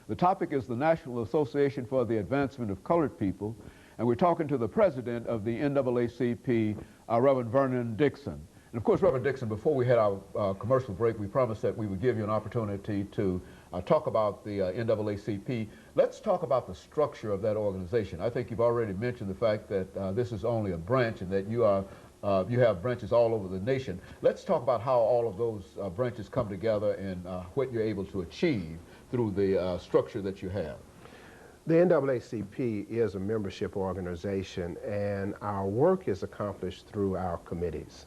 The topic is the National Association for the Advancement of Colored People, and we're talking to the president of the NAACP, Reverend Vernon Dixon. And of course, Reverend Dixon, before we had our commercial break, we promised that we would give you an opportunity to talk about the NAACP. Let's talk about the structure of that organization. I think you've already mentioned the fact that this is only a branch and that you have branches all over the nation. Let's talk about how all of those branches come together and what you're able to achieve through the structure that you have. The NAACP is a membership organization, and our work is accomplished through our committees.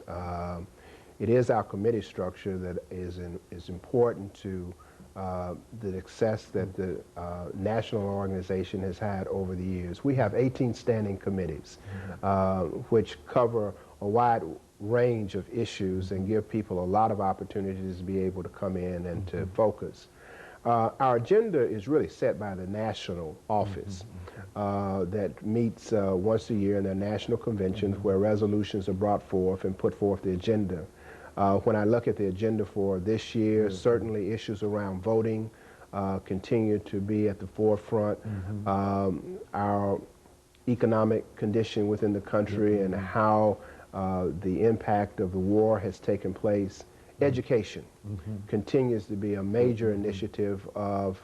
It is our committee structure that is important to the success that the national organization has had over the years. We have 18 standing committees, which cover a wide range of issues and give people a lot of opportunities to be able to come in and to focus. Our agenda is really set by the national office that meets once a year in their national conventions where resolutions are brought forth and put forth the agenda. When I look at the agenda for this year, certainly issues around voting continue to be at the forefront. Our economic condition within the country and how the impact of the war has taken place. Education continues to be a major initiative of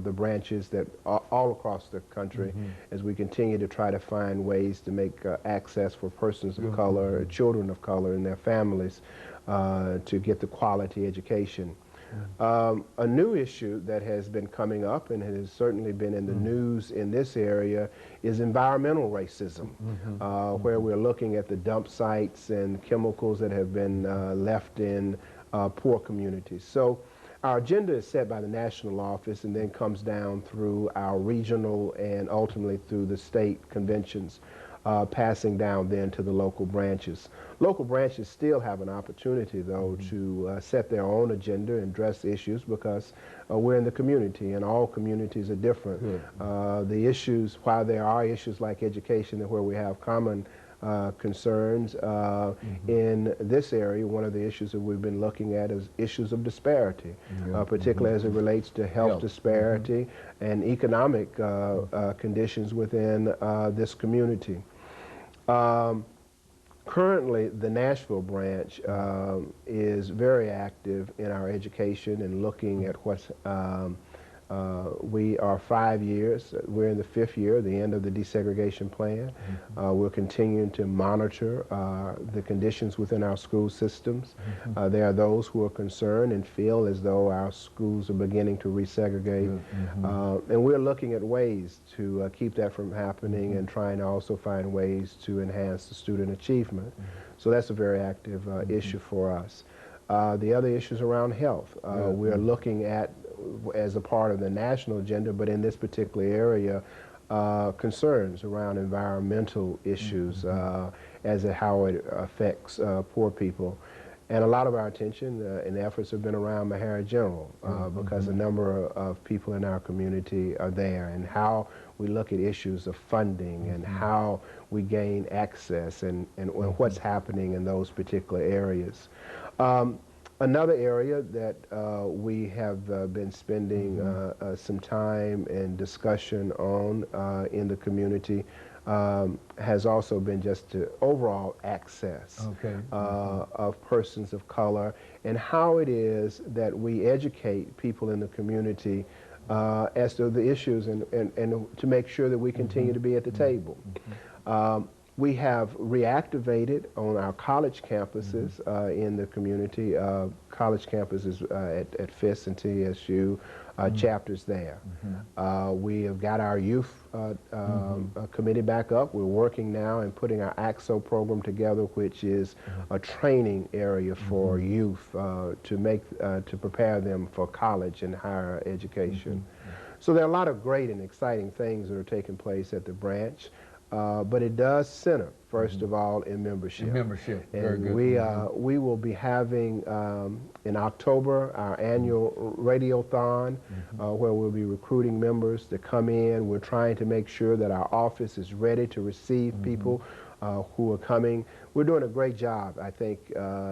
the branches that all across the country as we continue to try to find ways to make access for persons of color, children of color and their families to get the quality education. A new issue that has been coming up and has certainly been in the news in this area is environmental racism, where we're looking at the dump sites and chemicals that have been left in poor communities. So our agenda is set by the national office and then comes down through our regional and ultimately through the state conventions, passing down then to the local branches. Local branches still have an opportunity, though, to set their own agenda and address issues because we're in the community and all communities are different. The issues, while there are issues like education and where we have common concerns in this area, one of the issues that we've been looking at is issues of disparity, particularly as it relates to health disparity and economic conditions within this community. Currently, the Nashville branch is very active in our education and looking at what's we are 5 years, we're in the 5th year, the end of the desegregation plan. We're continuing to monitor the conditions within our school systems. There are those who are concerned and feel as though our schools are beginning to resegregate. And we're looking at ways to keep that from happening and trying to also find ways to enhance the student achievement. So that's a very active issue for us. The other issues around health. We're looking at, as a part of the national agenda, but in this particular area, concerns around environmental issues as to how it affects poor people. And a lot of our attention and efforts have been around Mahara General because a number of people in our community are there, and how we look at issues of funding and how we gain access and what's happening in those particular areas. Another area that we have been spending some time and discussion on in the community has also been just to overall access of persons of color and how it is that we educate people in the community as to the issues and to make sure that we continue to be at the table. We have reactivated on our college campuses in the community, college campuses at FIS and TSU, chapters there. We have got our youth committee back up. We're working now and putting our AXO program together, which is a training area for youth to prepare them for college and higher education. So there are a lot of great and exciting things that are taking place at the branch. But it does center, first of all, in membership. Very good. We will be having in October our annual radiothon where we'll be recruiting members to come in. We're trying to make sure that our office is ready to receive people who are coming. we're doing a great job, I think,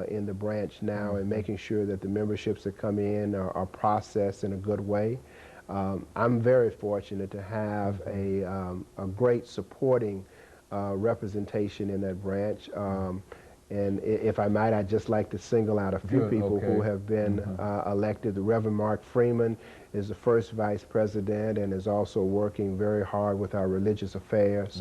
in the branch now in making sure that the memberships that come in are processed in a good way. I'm very fortunate to have a great supporting representation in that branch. And if I might, I'd just like to single out a few people who have been elected. The Reverend Mark Freeman is the first vice president and is also working very hard with our religious affairs.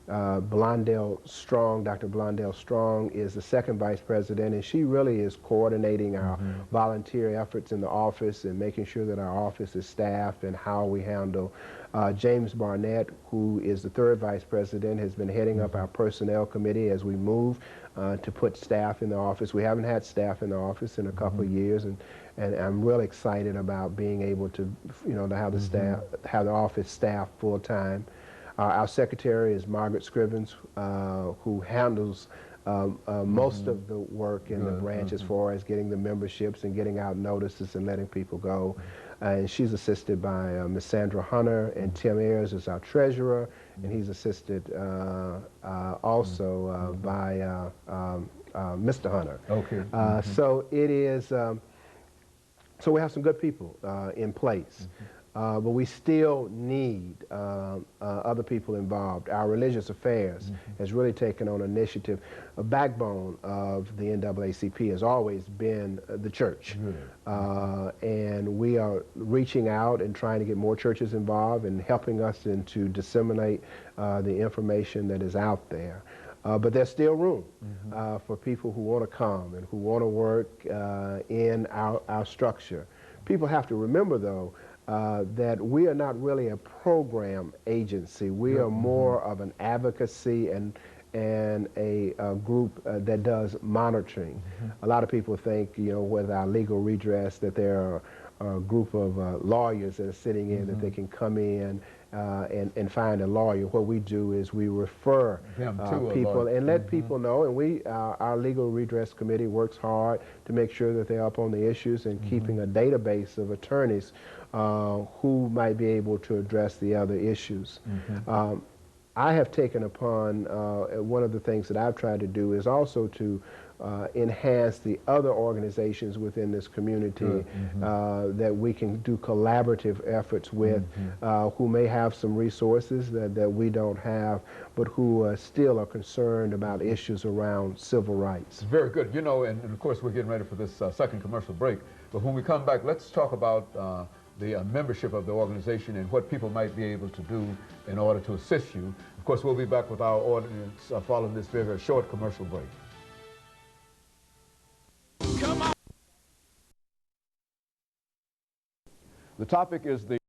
Blondell Strong, Dr. Blondell Strong is the second vice president, and she really is coordinating our volunteer efforts in the office and making sure that our office is staffed and how we handle. James Barnett, who is the third vice president, has been heading up our personnel committee as we move to put staff in the office. We haven't had staff in the office in a couple of years, and I'm really excited about being able to, to have the staff, have the office staffed full time. Our secretary is Margaret Scribbins, who handles most of the work in the branch as far as getting the memberships and getting out notices and letting people go. And she's assisted by Ms. Sandra Hunter, and Tim Ayers is our treasurer, and he's assisted also by Mr. Hunter. So it is, so we have some good people in place. But we still need other people involved. Our religious affairs has really taken on initiative. A backbone of the NAACP has always been the church. And we are reaching out and trying to get more churches involved and helping us to disseminate the information that is out there. But there's still room for people who want to come and who want to work in our structure. People have to remember, though, that we are not really a program agency. We are more of an advocacy and a group that does monitoring. A lot of people think, with our legal redress, that there are a group of lawyers that are sitting in that they can come in and find a lawyer. What we do is we refer people and let people know, and our legal redress committee works hard to make sure that they're up on the issues and keeping a database of attorneys who might be able to address the other issues. I have taken upon, one of the things that I've tried to do is also to enhance the other organizations within this community that we can do collaborative efforts with, who may have some resources that we don't have, but who still are concerned about issues around civil rights. Very good. And of course we're getting ready for this second commercial break, but when we come back, let's talk about the membership of the organization and what people might be able to do in order to assist you. Of course, we'll be back with our audience following this very short commercial break. Come on. The topic is the